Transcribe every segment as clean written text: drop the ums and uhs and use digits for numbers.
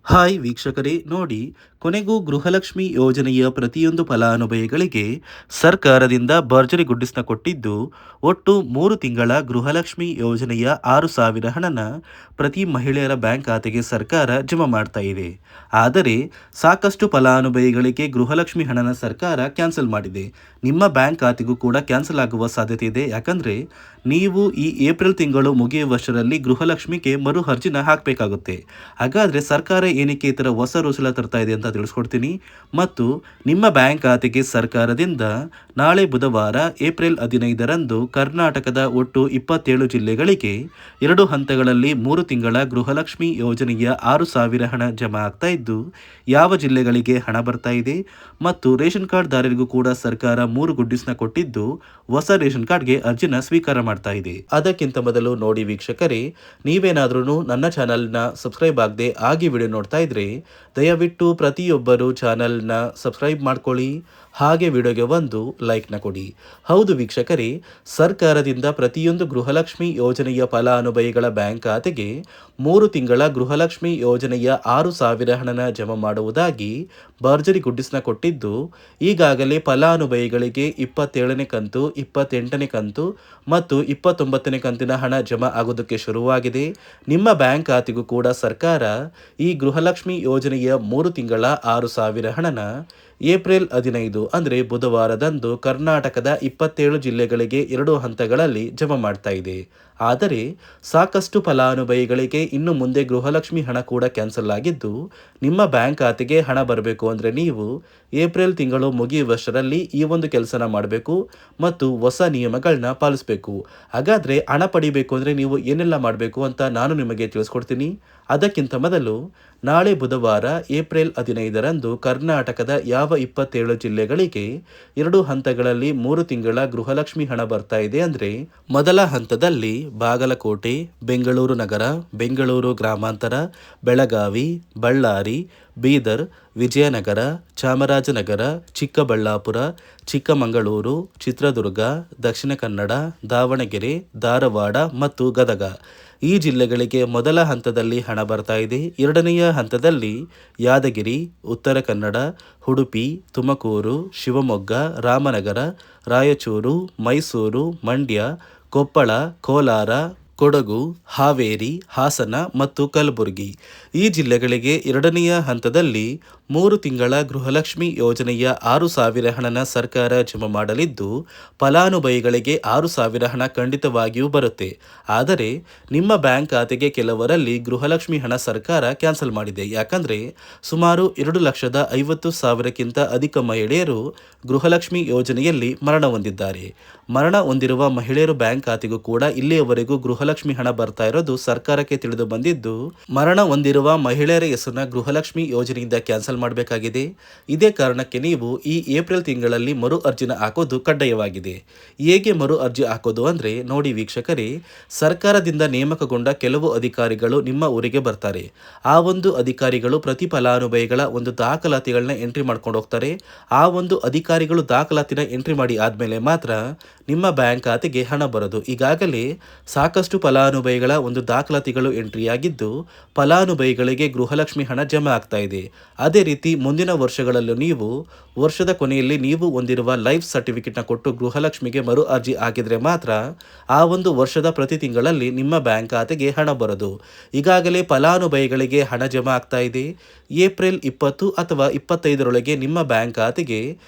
Hi ವೀಕ್ಷಕರೇ ನೋಡಿ, ಕೊನೆಗೂ ಗೃಹಲಕ್ಷ್ಮಿ ಯೋಜನೆಯ ಪ್ರತಿಯೊಂದು ಫಲಾನುಭವಿಗಳಿಗೆ ಸರ್ಕಾರದಿಂದ ಭರ್ಜರಿ ಗುಡ್ಡಿಸ್ನ ಕೊಟ್ಟಿದ್ದು, ಒಟ್ಟು 3 ತಿಂಗಳ ಗೃಹಲಕ್ಷ್ಮಿ ಯೋಜನೆಯ 6,000 ಹಣನ ಪ್ರತಿ ಮಹಿಳೆಯರ ಬ್ಯಾಂಕ್ ಖಾತೆಗೆ ಸರ್ಕಾರ ಜಮಾ ಮಾಡ್ತಾ ಇದೆ. ಆದರೆ ಸಾಕಷ್ಟು ಫಲಾನುಭವಿಗಳಿಗೆ ಗೃಹಲಕ್ಷ್ಮಿ ಹಣನ ಸರ್ಕಾರ ಕ್ಯಾನ್ಸಲ್ ಮಾಡಿದೆ. ನಿಮ್ಮ ಬ್ಯಾಂಕ್ ಖಾತೆಗೂ ಕೂಡ ಕ್ಯಾನ್ಸಲ್ ಆಗುವ ಸಾಧ್ಯತೆ ಇದೆ. ಯಾಕಂದರೆ ನೀವು ಈ ಏಪ್ರಿಲ್ ತಿಂಗಳು ಮುಗಿಯುವಷ್ಟರಲ್ಲಿ ಗೃಹಲಕ್ಷ್ಮಿಗೆ ಮರು ಅರ್ಜಿನ ಹಾಕಬೇಕಾಗುತ್ತೆ. ಹಾಗಾದರೆ ಸರ್ಕಾರ ಏನಕ್ಕೆ ಈ ಥರ ಹೊಸ ರೂಲ್ಸ್ ಎಲ್ಲ ತರ್ತಾ ಇದೆ ಅಂತ ತಿಳಿಸ್ಕೊಡ್ತೀನಿ. ಮತ್ತು ನಿಮ್ಮ ಬ್ಯಾಂಕ್ ಖಾತೆಗೆ ಸರ್ಕಾರದಿಂದ ನಾಳೆ ಬುಧವಾರ ಏಪ್ರಿಲ್ 15ರಂದು ಕರ್ನಾಟಕದ ಒಟ್ಟು 27 ಜಿಲ್ಲೆಗಳಿಗೆ 2 ಹಂತಗಳಲ್ಲಿ 3 ತಿಂಗಳ ಗೃಹಲಕ್ಷ್ಮಿ ಯೋಜನೆಯ 6,000 ಹಣ ಜಮಾ ಆಗ್ತಾ ಇದ್ದು, ಯಾವ ಜಿಲ್ಲೆಗಳಿಗೆ ಹಣ ಬರ್ತಾ ಇದೆ ಮತ್ತು ರೇಷನ್ ಕಾರ್ಡ್ ದಾರರಿಗೂ ಕೂಡ ಸರ್ಕಾರ 3 ಗುಡ್ಡಿಸ್ನ ಕೊಟ್ಟಿದ್ದು, ಹೊಸ ರೇಷನ್ ಕಾರ್ಡ್ಗೆ ಅರ್ಜಿನ ಸ್ವೀಕಾರ ಮಾಡ್ತಾ ಇದೆ. ಅದಕ್ಕಿಂತ ಮೊದಲು ನೋಡಿ ವೀಕ್ಷಕರೇ, ನೀವೇನಾದ್ರೂ ನನ್ನ ಚಾನಲ್ನ ಸಬ್ಸ್ಕ್ರೈಬ್ ಆಗದೆ ಆಗಿ ವಿಡಿಯೋ ನೋಡ್ತಾ ಇದ್ರೆ ದಯವಿಟ್ಟು ಪ್ರತಿಯೊಬ್ಬರು ಚಾನಲ್ನ ಸಬ್ಸ್ಕ್ರೈಬ್ ಮಾಡ್ಕೊಳ್ಳಿ, ಹಾಗೆ ವಿಡಿಯೋಗೆ ಒಂದು ಲೈಕ್ನ ಕೊಡಿ. ಹೌದು ವೀಕ್ಷಕರೇ, ಸರ್ಕಾರದಿಂದ ಪ್ರತಿಯೊಂದು ಗೃಹಲಕ್ಷ್ಮಿ ಯೋಜನೆಯ ಫಲಾನುಭವಿಗಳ ಬ್ಯಾಂಕ್ ಖಾತೆಗೆ 3 ತಿಂಗಳ ಗೃಹಲಕ್ಷ್ಮಿ ಯೋಜನೆಯ 6,000 ಹಣನ ಜಮಾ ಮಾಡುವುದಾಗಿ ಭರ್ಜರಿ ಗುಡ್ಡಿಸ್ನ ಕೊಟ್ಟಿದ್ದು, ಈಗಾಗಲೇ ಫಲಾನುಭವಿಗಳಿಗೆ 27ನೇ ಕಂತು, 28ನೇ ಕಂತು ಮತ್ತು 29ನೇ ಕಂತಿನ ಹಣ ಜಮಾ ಆಗೋದಕ್ಕೆ ಶುರುವಾಗಿದೆ. ನಿಮ್ಮ ಬ್ಯಾಂಕ್ ಖಾತೆಗೂ ಕೂಡ ಸರ್ಕಾರ ಈ ಗೃಹಲಕ್ಷ್ಮಿ ಯೋಜನೆಯ 3 ತಿಂಗಳ 6,000 ಹಣನ ಏಪ್ರಿಲ್ 15 ಅಂದರೆ ಬುಧವಾರದಂದು ಕರ್ನಾಟಕದ 27 ಜಿಲ್ಲೆಗಳಿಗೆ 2 ಹಂತಗಳಲ್ಲಿ ಜಮಾ ಮಾಡ್ತಾ ಇದೆ. ಆದರೆ ಸಾಕಷ್ಟು ಫಲಾನುಭವಿಗಳಿಗೆ ಇನ್ನು ಮುಂದೆ ಗೃಹಲಕ್ಷ್ಮಿ ಹಣ ಕೂಡ ಕ್ಯಾನ್ಸಲ್ ಆಗಿದ್ದು, ನಿಮ್ಮ ಬ್ಯಾಂಕ್ ಖಾತೆಗೆ ಹಣ ಬರಬೇಕು ಅಂದರೆ ನೀವು ಏಪ್ರಿಲ್ ತಿಂಗಳು ಮುಗಿಯುವಷ್ಟರಲ್ಲಿ ಈ ಒಂದು ಕೆಲಸನ ಮಾಡಬೇಕು ಮತ್ತು ಹೊಸ ನಿಯಮಗಳನ್ನ ಪಾಲಿಸಬೇಕು. ಹಾಗಾದರೆ ಹಣ ಪಡಿಬೇಕು ಅಂದರೆ ನೀವು ಏನೆಲ್ಲ ಮಾಡಬೇಕು ಅಂತ ನಾನು ನಿಮಗೆ ತಿಳಿಸ್ಕೊಡ್ತೀನಿ. ಅದಕ್ಕಿಂತ ಮೊದಲು ನಾಳೆ ಬುಧವಾರ ಏಪ್ರಿಲ್ 15ರಂದು ಕರ್ನಾಟಕದ ಯಾವ 27 ಜಿಲ್ಲೆಗಳಿಗೆ 2 ಹಂತಗಳಲ್ಲಿ 3 ತಿಂಗಳ ಗೃಹಲಕ್ಷ್ಮಿ ಹಣ ಬರ್ತಾ ಇದೆ ಅಂದರೆ, ಮೊದಲ ಹಂತದಲ್ಲಿ ಬಾಗಲಕೋಟೆ, ಬೆಂಗಳೂರು ನಗರ, ಬೆಂಗಳೂರು ಗ್ರಾಮಾಂತರ, ಬೆಳಗಾವಿ, ಬಳ್ಳಾರಿ, ಬೀದರ್, ವಿಜಯನಗರ, ಚಾಮರಾಜನಗರ, ಚಿಕ್ಕಬಳ್ಳಾಪುರ, ಚಿಕ್ಕಮಗಳೂರು, ಚಿತ್ರದುರ್ಗ, ದಕ್ಷಿಣ ಕನ್ನಡ, ದಾವಣಗೆರೆ, ಧಾರವಾಡ ಮತ್ತು ಗದಗ ಈ ಜಿಲ್ಲೆಗಳಿಗೆ ಮೊದಲ ಹಂತದಲ್ಲಿ ಹಣ ಬರ್ತಾ ಇದೆ. ಎರಡನೆಯ ಹಂತದಲ್ಲಿ ಯಾದಗಿರಿ, ಉತ್ತರ ಕನ್ನಡ, ಉಡುಪಿ, ತುಮಕೂರು, ಶಿವಮೊಗ್ಗ, ರಾಮನಗರ, ರಾಯಚೂರು, ಮೈಸೂರು, ಮಂಡ್ಯ, ಕೊಪ್ಪಳ, ಕೋಲಾರ, ಕೊಡಗು, ಹಾವೇರಿ, ಹಾಸನ ಮತ್ತು ಕಲಬುರಗಿ ಈ ಜಿಲ್ಲೆಗಳಿಗೆ ಎರಡನೆಯ ಹಂತದಲ್ಲಿ 3 ತಿಂಗಳ ಗೃಹಲಕ್ಷ್ಮಿ ಯೋಜನೆಯ 6,000 ಹಣನ ಸರ್ಕಾರ ಜಮಾ ಮಾಡಲಿದ್ದು, ಫಲಾನುಭವಿಗಳಿಗೆ 6,000 ಹಣ ಖಂಡಿತವಾಗಿಯೂ ಬರುತ್ತೆ. ಆದರೆ ನಿಮ್ಮ ಬ್ಯಾಂಕ್ ಖಾತೆಗೆ ಕೆಲವರಲ್ಲಿ ಗೃಹಲಕ್ಷ್ಮಿ ಹಣ ಸರ್ಕಾರ ಕ್ಯಾನ್ಸಲ್ ಮಾಡಿದೆ. ಯಾಕಂದರೆ ಸುಮಾರು 2,50,000ಕ್ಕಿಂತ ಅಧಿಕ ಮಹಿಳೆಯರು ಗೃಹಲಕ್ಷ್ಮಿ ಯೋಜನೆಯಲ್ಲಿ ಮರಣ ಹೊಂದಿದ್ದಾರೆ. ಮರಣ ಹೊಂದಿರುವ ಮಹಿಳೆಯರು ಬ್ಯಾಂಕ್ ಖಾತೆಗೂ ಕೂಡ ಇಲ್ಲಿಯವರೆಗೂ ಗೃಹಲಕ್ಷ್ಮಿ ಹಣ ಬರ್ತಾ ಇರೋದು ಸರ್ಕಾರಕ್ಕೆ ತಿಳಿದು ಬಂದಿದ್ದು, ಮರಣ ಹೊಂದಿರುವ ಮಹಿಳೆಯರ ಹೆಸರನ್ನ ಗೃಹಲಕ್ಷ್ಮಿ ಯೋಜನೆಯಿಂದ ಕ್ಯಾನ್ಸಲ್ ಮಾಡಬೇಕಾಗಿದೆ. ಇದೇ ಕಾರಣಕ್ಕೆ ನೀವು ಈ ಏಪ್ರಿಲ್ ತಿಂಗಳಲ್ಲಿ ಮರು ಅರ್ಜಿನ ಹಾಕೋದು ಕಡ್ಡಾಯವಾಗಿದೆ. ಹೇಗೆ ಮರು ಅರ್ಜಿ ಹಾಕೋದು ಅಂದರೆ ನೋಡಿ ವೀಕ್ಷಕರೇ, ಸರ್ಕಾರದಿಂದ ನೇಮಕಗೊಂಡ ಕೆಲವು ಅಧಿಕಾರಿಗಳು ನಿಮ್ಮ ಊರಿಗೆ ಬರ್ತಾರೆ. ಆ ಒಂದು ಅಧಿಕಾರಿಗಳು ಪ್ರತಿ ಫಲಾನುಭವಿಗಳ ಒಂದು ದಾಖಲಾತಿಗಳನ್ನ ಎಂಟ್ರಿ ಮಾಡ್ಕೊಂಡು ಹೋಗ್ತಾರೆ. ಆ ಒಂದು ಅಧಿಕಾರಿಗಳು ದಾಖಲಾತಿನ ಎಂಟ್ರಿ ಮಾಡಿ ಆದಮೇಲೆ ಮಾತ್ರ ನಿಮ್ಮ ಬ್ಯಾಂಕ್ ಖಾತೆಗೆ ಹಣ ಬರೋದು. ಈಗಾಗಲೇ ಸಾಕಷ್ಟು ಫಲಾನುಭವಿಗಳ ಒಂದು ದಾಖಲಾತಿಗಳು ಎಂಟ್ರಿಯಾಗಿದ್ದು, ಫಲಾನುಭವಿಗಳಿಗೆ ಗೃಹಲಕ್ಷ್ಮಿ ಹಣ ಜಮಾ ಆಗ್ತಾ ಇದೆ. ಅದೇ ರೀತಿ ಮುಂದಿನ ವರ್ಷಗಳಲ್ಲೂ ನೀವು ವರ್ಷದ ಕೊನೆಯಲ್ಲಿ ನೀವು ಹೊಂದಿರುವ ಲೈಫ್ ಸರ್ಟಿಫಿಕೇಟ್ನ ಕೊಟ್ಟು ಗೃಹಲಕ್ಷ್ಮಿಗೆ ಮರು ಅರ್ಜಿ ಹಾಕಿದರೆ ಮಾತ್ರ ಆ ಒಂದು ವರ್ಷದ ಪ್ರತಿ ತಿಂಗಳಲ್ಲಿ ನಿಮ್ಮ ಬ್ಯಾಂಕ್ ಖಾತೆಗೆ ಹಣ ಬರೋದು. ಈಗಾಗಲೇ ಫಲಾನುಭವಿಗಳಿಗೆ ಹಣ ಜಮಾ ಆಗ್ತಾ ಇದೆ. ಏಪ್ರಿಲ್ 20 ಅಥವಾ 25ರೊಳಗೆ ನಿಮ್ಮ ಬ್ಯಾಂಕ್ ಖಾತೆಗೆ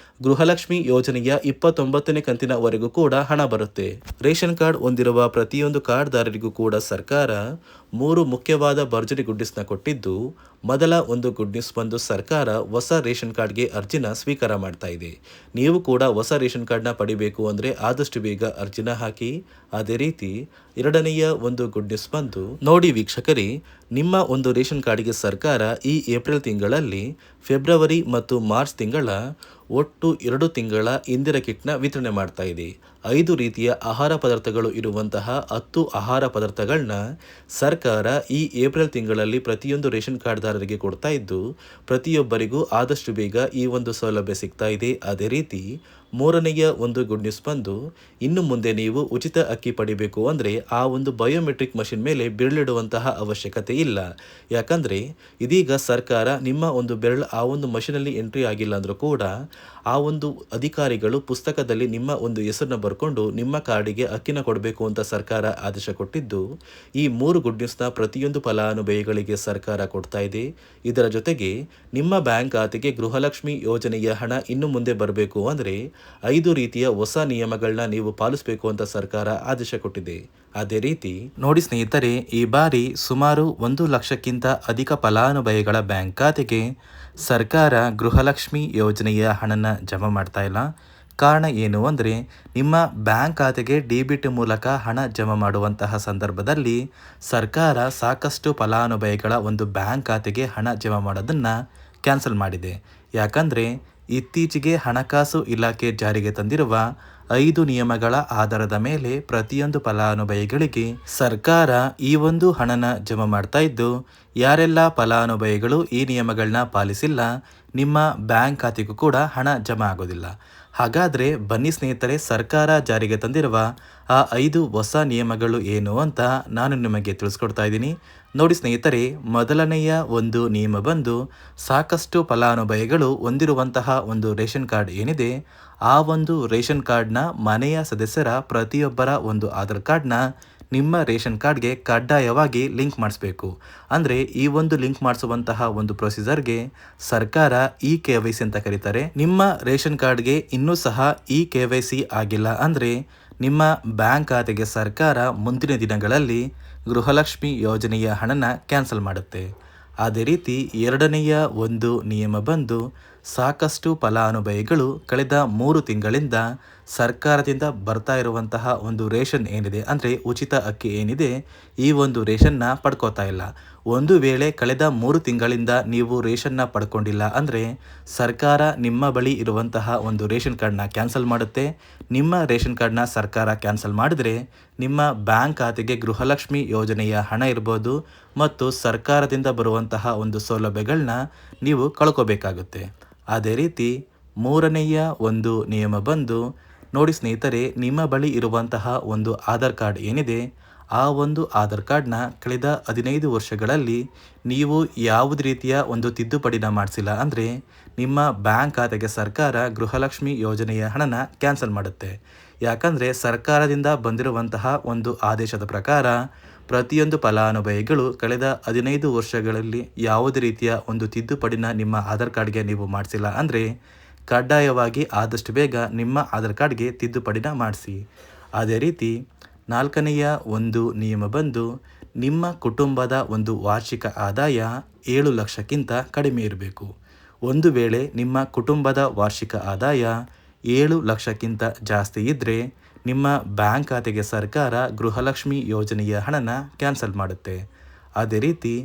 ಗೃಹಲಕ್ಷ್ಮಿ ಯೋಜನೆಯ 29ನೇ ಕಂತಿನವರೆಗೂ ಕೂಡ ಹಣ ಬರುತ್ತೆ. ರೇಷನ್ ಕಾರ್ಡ್ ಹೊಂದಿರುವ ಪ್ರತಿಯೊಂದು ಕಾರ್ಡ್ದಾರರಿಗೂ ಕೂಡ ಸರ್ಕಾರ 3 ಮುಖ್ಯವಾದ ಭರ್ಜರಿ ಗುಡ್ಡಿಸ್ನ ಕೊಟ್ಟಿದ್ದು, ಮೊದಲ ಒಂದು ಗುಡ್ ನ್ಯೂಸ್ ಬಂದು ಸರ್ಕಾರ ಹೊಸ ರೇಷನ್ ಕಾರ್ಡ್ಗೆ ಅರ್ಜಿನ ಸ್ವೀಕಾರ ಮಾಡ್ತಾ ಇದೆ. ನೀವು ಕೂಡ ಹೊಸ ರೇಷನ್ ಕಾರ್ಡ್ನ ಪಡಿಬೇಕು ಅಂದರೆ ಆದಷ್ಟು ಬೇಗ ಅರ್ಜಿನ ಹಾಕಿ. ಅದೇ ರೀತಿ ಎರಡನೆಯ ಒಂದು ಗುಡ್ ನ್ಯೂಸ್ ಬಂದು ನೋಡಿ ವೀಕ್ಷಕರೇ, ನಿಮ್ಮ ಒಂದು ರೇಷನ್ ಕಾರ್ಡ್ಗೆ ಸರ್ಕಾರ ಈ ಏಪ್ರಿಲ್ ತಿಂಗಳಲ್ಲಿ ಫೆಬ್ರವರಿ ಮತ್ತು ಮಾರ್ಚ್ ತಿಂಗಳ ಒಟ್ಟು 2 ತಿಂಗಳ ಇಂದಿರಾ ಕಿಟ್ನ ವಿತರಣೆ ಮಾಡ್ತಾ ಇದೆ. 5 ರೀತಿಯ ಆಹಾರ ಪದಾರ್ಥಗಳು ಇರುವಂತಹ 10 ಆಹಾರ ಪದಾರ್ಥಗಳನ್ನ ಸರ್ಕಾರ ಈ ಏಪ್ರಿಲ್ ತಿಂಗಳಲ್ಲಿ ಪ್ರತಿಯೊಂದು ರೇಷನ್ ಕಾರ್ಡ್ದಾರರಿಗೆ ಕೊಡ್ತಾ ಇದ್ದು, ಪ್ರತಿಯೊಬ್ಬರಿಗೂ ಆದಷ್ಟು ಬೇಗ ಈ ಒಂದು ಸೌಲಭ್ಯ ಸಿಗ್ತಾ ಇದೆ. ಅದೇ ರೀತಿ ಮೂರನೆಯ ಒಂದು ಗುಡ್ ನ್ಯೂಸ್ ಬಂದು, ಇನ್ನು ಮುಂದೆ ನೀವು ಉಚಿತ ಅಕ್ಕಿ ಪಡಿಬೇಕು ಅಂದರೆ ಆ ಒಂದು ಬಯೋಮೆಟ್ರಿಕ್ ಮಷಿನ್ ಮೇಲೆ ಬೆರಳಿಡುವಂತಹ ಅವಶ್ಯಕತೆ ಇಲ್ಲ. ಯಾಕಂದರೆ ಇದೀಗ ಸರ್ಕಾರ ನಿಮ್ಮ ಒಂದು ಬೆರಳು ಆ ಒಂದು ಮಷಿನಲ್ಲಿ ಎಂಟ್ರಿ ಆಗಿಲ್ಲ ಅಂದರೂ ಕೂಡ ಆ ಒಂದು ಅಧಿಕಾರಿಗಳು ಪುಸ್ತಕದಲ್ಲಿ ನಿಮ್ಮ ಒಂದು ಹೆಸರನ್ನ ಬರ್ಕೊಂಡು ನಿಮ್ಮ ಕಾರ್ಡಿಗೆ ಅಕ್ಕಿನ ಕೊಡಬೇಕು ಅಂತ ಸರ್ಕಾರ ಆದೇಶ ಕೊಟ್ಟಿದ್ದು, ಈ 3 ಗುಡ್ ನ್ಯೂಸ್ನ ಪ್ರತಿಯೊಂದು ಫಲಾನುಭವಿಗಳಿಗೆ ಸರ್ಕಾರ ಕೊಡ್ತಾ ಇದೆ. ಇದರ ಜೊತೆಗೆ ನಿಮ್ಮ ಬ್ಯಾಂಕ್ ಖಾತೆಗೆ ಗೃಹಲಕ್ಷ್ಮಿ ಯೋಜನೆಯ ಹಣ ಇನ್ನು ಮುಂದೆ ಬರಬೇಕು ಅಂದರೆ 5 ರೀತಿಯ ಹೊಸ ನಿಯಮಗಳನ್ನ ನೀವು ಪಾಲಿಸಬೇಕು ಅಂತ ಸರ್ಕಾರ ಆದೇಶ ಕೊಟ್ಟಿದೆ. ಅದೇ ರೀತಿ ನೋಡಿ ಸ್ನೇಹಿತರೆ, ಈ ಬಾರಿ ಸುಮಾರು 1 ಲಕ್ಷಕ್ಕಿಂತ ಅಧಿಕ ಫಲಾನುಭವಿಗಳ ಬ್ಯಾಂಕ್ ಖಾತೆಗೆ ಸರ್ಕಾರ ಗೃಹಲಕ್ಷ್ಮಿ ಯೋಜನೆಯ ಹಣನ ಜಮಾ ಮಾಡ್ತಾ ಇಲ್ಲ. ಕಾರಣ ಏನು ಅಂದರೆ, ನಿಮ್ಮ ಬ್ಯಾಂಕ್ ಖಾತೆಗೆ ಡೆಬಿಟ್ ಮೂಲಕ ಹಣ ಜಮಾ ಮಾಡುವಂತಹ ಸಂದರ್ಭದಲ್ಲಿ ಸರ್ಕಾರ ಸಾಕಷ್ಟು ಫಲಾನುಭವಿಗಳ ಒಂದು ಬ್ಯಾಂಕ್ ಖಾತೆಗೆ ಹಣ ಜಮಾ ಮಾಡೋದನ್ನು ಕ್ಯಾನ್ಸಲ್ ಮಾಡಿದೆ. ಯಾಕಂದರೆ ಇತ್ತೀಚೆಗೆ ಹಣಕಾಸು ಇಲಾಖೆ ಜಾರಿಗೆ ತಂದಿರುವ 5 ನಿಯಮಗಳ ಆಧಾರದ ಮೇಲೆ ಪ್ರತಿಯೊಂದು ಫಲಾನುಭವಿಗಳಿಗೆ ಸರ್ಕಾರ ಈ ಒಂದು ಹಣನ ಜಮಾ ಮಾಡ್ತಾ ಇದ್ದು, ಯಾರೆಲ್ಲ ಫಲಾನುಭವಿಗಳು ಈ ನಿಯಮಗಳನ್ನ ಪಾಲಿಸಿಲ್ಲ, ನಿಮ್ಮ ಬ್ಯಾಂಕ್ ಖಾತೆಗೂ ಕೂಡ ಹಣ ಜಮಾ ಆಗೋದಿಲ್ಲ. ಹಾಗಾದರೆ ಬನ್ನಿ ಸ್ನೇಹಿತರೆ, ಸರ್ಕಾರ ಜಾರಿಗೆ ತಂದಿರುವ ಆ 5 ಹೊಸ ನಿಯಮಗಳು ಏನು ಅಂತ ನಾನು ನಿಮಗೆ ತಿಳಿಸ್ಕೊಡ್ತಾ ಇದ್ದೀನಿ. ನೋಡಿ ಸ್ನೇಹಿತರೆ, ಮೊದಲನೆಯ ಒಂದು ನಿಯಮ ಬಂದು, ಸಾಕಷ್ಟು ಫಲಾನುಭವಿಗಳು ಹೊಂದಿರುವಂತಹ ಒಂದು ರೇಷನ್ ಕಾರ್ಡ್ ಏನಿದೆ, ಆ ಒಂದು ರೇಷನ್ ಕಾರ್ಡ್ನ ಮನೆಯ ಸದಸ್ಯರ ಪ್ರತಿಯೊಬ್ಬರ ಒಂದು ಆಧಾರ್ ಕಾರ್ಡ್ನ ನಿಮ್ಮ ರೇಷನ್ ಕಾರ್ಡ್ಗೆ ಕಡ್ಡಾಯವಾಗಿ ಲಿಂಕ್ ಮಾಡಿಸ್ಬೇಕು. ಅಂದರೆ ಈ ಒಂದು ಲಿಂಕ್ ಮಾಡಿಸುವಂತಹ ಒಂದು ಪ್ರೊಸೀಜರ್ಗೆ ಸರ್ಕಾರ KYC ಅಂತ ಕರೀತಾರೆ. ನಿಮ್ಮ ರೇಷನ್ ಕಾರ್ಡ್ಗೆ ಇನ್ನೂ ಸಹ KYC ಆಗಿಲ್ಲ ಅಂದರೆ ನಿಮ್ಮ ಬ್ಯಾಂಕ್ ಖಾತೆಗೆ ಸರ್ಕಾರ ಮುಂದಿನ ದಿನಗಳಲ್ಲಿ ಗೃಹಲಕ್ಷ್ಮಿ ಯೋಜನೆಯ ಹಣನ ಕ್ಯಾನ್ಸಲ್ ಮಾಡುತ್ತೆ. ಅದೇ ರೀತಿ ಎರಡನೆಯ ಒಂದು ನಿಯಮ ಬಂದು, ಸಾಕಷ್ಟು ಫಲಾನುಭವಿಗಳು ಕಳೆದ 3 ತಿಂಗಳಿಂದ ಸರ್ಕಾರದಿಂದ ಬರ್ತಾ ಇರುವಂತಹ ಒಂದು ರೇಷನ್ ಏನಿದೆ, ಅಂದರೆ ಉಚಿತ ಅಕ್ಕಿ ಏನಿದೆ, ಈ ಒಂದು ರೇಷನ್ನ ಪಡ್ಕೋತಾ ಇಲ್ಲ. ಒಂದು ವೇಳೆ ಕಳೆದ 3 ತಿಂಗಳಿಂದ ನೀವು ರೇಷನ್ನ ಪಡ್ಕೊಂಡಿಲ್ಲ ಅಂದರೆ ಸರ್ಕಾರ ನಿಮ್ಮ ಬಳಿ ಇರುವಂತಹ ಒಂದು ರೇಷನ್ ಕಾರ್ಡ್ನ ಕ್ಯಾನ್ಸಲ್ ಮಾಡುತ್ತೆ. ನಿಮ್ಮ ರೇಷನ್ ಕಾರ್ಡ್ನ ಸರ್ಕಾರ ಕ್ಯಾನ್ಸಲ್ ಮಾಡಿದರೆ ನಿಮ್ಮ ಬ್ಯಾಂಕ್ ಖಾತೆಗೆ ಗೃಹಲಕ್ಷ್ಮಿ ಯೋಜನೆಯ ಹಣ ಇರ್ಬೋದು ಮತ್ತು ಸರ್ಕಾರದಿಂದ ಬರುವಂತಹ ಒಂದು ಸೌಲಭ್ಯಗಳನ್ನ ನೀವು ಕಳ್ಕೋಬೇಕಾಗುತ್ತೆ. ಅದೇ ರೀತಿ ಮೂರನೆಯ ಒಂದು ನಿಯಮ ಬಂದು, ನೋಡಿ ಸ್ನೇಹಿತರೆ, ನಿಮ್ಮ ಬಳಿ ಇರುವಂತಹ ಒಂದು ಆಧಾರ್ ಕಾರ್ಡ್ ಏನಿದೆ, ಆ ಒಂದು ಆಧಾರ್ ಕಾರ್ಡ್ನ ಕಳೆದ 15 ವರ್ಷಗಳಲ್ಲಿ ನೀವು ಯಾವುದೇ ರೀತಿಯ ಒಂದು ತಿದ್ದುಪಡಿನ ಮಾಡಿಸಿಲ್ಲ ಅಂದರೆ ನಿಮ್ಮ ಬ್ಯಾಂಕ್ ಖಾತೆಗೆ ಸರ್ಕಾರ ಗೃಹಲಕ್ಷ್ಮಿ ಯೋಜನೆಯ ಹಣನ ಕ್ಯಾನ್ಸಲ್ ಮಾಡುತ್ತೆ. ಯಾಕಂದರೆ ಸರ್ಕಾರದಿಂದ ಬಂದಿರುವಂತಹ ಒಂದು ಆದೇಶದ ಪ್ರಕಾರ ಪ್ರತಿಯೊಂದು ಫಲಾನುಭವಿಗಳು ಕಳೆದ 15 ವರ್ಷಗಳಲ್ಲಿ ಯಾವುದೇ ರೀತಿಯ ಒಂದು ತಿದ್ದುಪಡಿನ ನಿಮ್ಮ ಆಧಾರ್ ಕಾರ್ಡ್ಗೆ ನೀವು ಮಾಡಿಸಿಲ್ಲ ಅಂದರೆ ಕಡ್ಡಾಯವಾಗಿ ಆದಷ್ಟು ಬೇಗ ನಿಮ್ಮ ಆಧಾರ್ ಕಾರ್ಡ್ಗೆ ತಿದ್ದುಪಡಿನ ಮಾಡಿಸಿ. ಅದೇ ರೀತಿ ನಾಲ್ಕನೆಯ ಒಂದು ನಿಯಮ ಬಂದು, ನಿಮ್ಮ ಕುಟುಂಬದ ಒಂದು ವಾರ್ಷಿಕ ಆದಾಯ 7 ಲಕ್ಷಕ್ಕಿಂತ ಕಡಿಮೆ ಇರಬೇಕು. ಒಂದು ವೇಳೆ ನಿಮ್ಮ ಕುಟುಂಬದ ವಾರ್ಷಿಕ ಆದಾಯ 7 ಲಕ್ಷಕ್ಕಿಂತ ಜಾಸ್ತಿ ಇದ್ದರೆ ನಿಮ್ಮ ಬ್ಯಾಂಕ್ ಖಾತೆಗೆ ಸರ್ಕಾರ ಗೃಹಲಕ್ಷ್ಮಿ ಯೋಜನೆಯ ಹಣನ ಕ್ಯಾನ್ಸಲ್ ಮಾಡುತ್ತೆ. ಅದೇ ರೀತಿ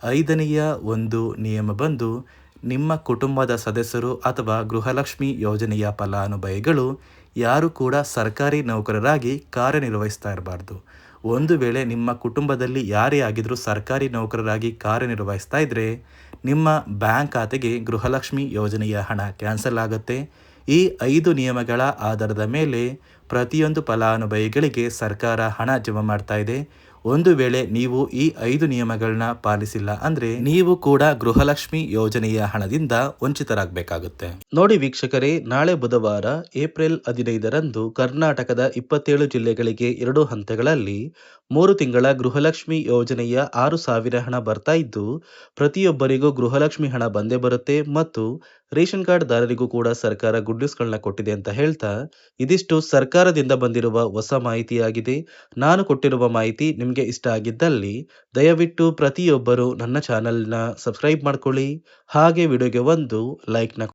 5ನೆಯ ಒಂದು ನಿಯಮ ಬಂದು, ನಿಮ್ಮ ಕುಟುಂಬದ ಸದಸ್ಯರು ಅಥವಾ ಗೃಹಲಕ್ಷ್ಮಿ ಯೋಜನೆಯ ಫಲಾನುಭವಿಗಳು ಯಾರು ಕೂಡ ಸರ್ಕಾರಿ ನೌಕರರಾಗಿ ಕಾರ್ಯನಿರ್ವಹಿಸ್ತಾ ಇರಬಾರ್ದು. ಒಂದು ವೇಳೆ ನಿಮ್ಮ ಕುಟುಂಬದಲ್ಲಿ ಯಾರೇ ಆಗಿದ್ರೂ ಸರ್ಕಾರಿ ನೌಕರರಾಗಿ ಕಾರ್ಯನಿರ್ವಹಿಸ್ತಾ ಇದ್ದರೆ ನಿಮ್ಮ ಬ್ಯಾಂಕ್ ಖಾತೆಗೆ ಗೃಹಲಕ್ಷ್ಮಿ ಯೋಜನೆಯ ಹಣ ಕ್ಯಾನ್ಸಲ್ ಆಗುತ್ತೆ. ಈ 5 ನಿಯಮಗಳ ಆಧಾರದ ಮೇಲೆ ಪ್ರತಿಯೊಂದು ಫಲಾನುಭವಿಗಳಿಗೆ ಸರ್ಕಾರ ಹಣ ಜಮಾ ಮಾಡ್ತಾ ಇದೆ. ಒಂದು ವೇಳೆ ನೀವು ಈ 5 ನಿಯಮಗಳನ್ನ ಪಾಲಿಸಿಲ್ಲ ಅಂದರೆ ನೀವು ಕೂಡ ಗೃಹಲಕ್ಷ್ಮಿ ಯೋಜನೆಯ ಹಣದಿಂದ ವಂಚಿತರಾಗಬೇಕಾಗುತ್ತೆ. ನೋಡಿ ವೀಕ್ಷಕರೇ, ನಾಳೆ ಬುಧವಾರ ಏಪ್ರಿಲ್ 15ರಂದು ಕರ್ನಾಟಕದ 27 ಜಿಲ್ಲೆಗಳಿಗೆ 2 ಹಂತಗಳಲ್ಲಿ 3 ತಿಂಗಳ ಗೃಹಲಕ್ಷ್ಮಿ ಯೋಜನೆಯ 6,000 ಹಣ ಬರ್ತಾ ಇದ್ದು, ಪ್ರತಿಯೊಬ್ಬರಿಗೂ ಗೃಹಲಕ್ಷ್ಮಿ ಹಣ ಬಂದೇ ಬರುತ್ತೆ ಮತ್ತು ರೇಷನ್ ಕಾರ್ಡ್ ದಾರರಿಗೂ ಕೂಡ ಸರ್ಕಾರ ಗುಡ್ ನ್ಯೂಸ್ಗಳನ್ನ ಕೊಟ್ಟಿದೆ ಅಂತ ಹೇಳ್ತಾ, ಇದಿಷ್ಟು ಸರ್ಕಾರದಿಂದ ಬಂದಿರುವ ಹೊಸ ಮಾಹಿತಿಯಾಗಿದೆ. ನಾನು ಕೊಟ್ಟಿರುವ ಮಾಹಿತಿ ನಿಮಗೆ ಇಷ್ಟ ಆಗಿದ್ದಲ್ಲಿ ದಯವಿಟ್ಟು ಪ್ರತಿಯೊಬ್ಬರು ನನ್ನ ಚಾನೆಲ್ನ ಸಬ್ಸ್ಕ್ರೈಬ್ ಮಾಡ್ಕೊಳ್ಳಿ. ಹಾಗೆ ವಿಡಿಯೋಗೆ ಒಂದು ಲೈಕ್ನ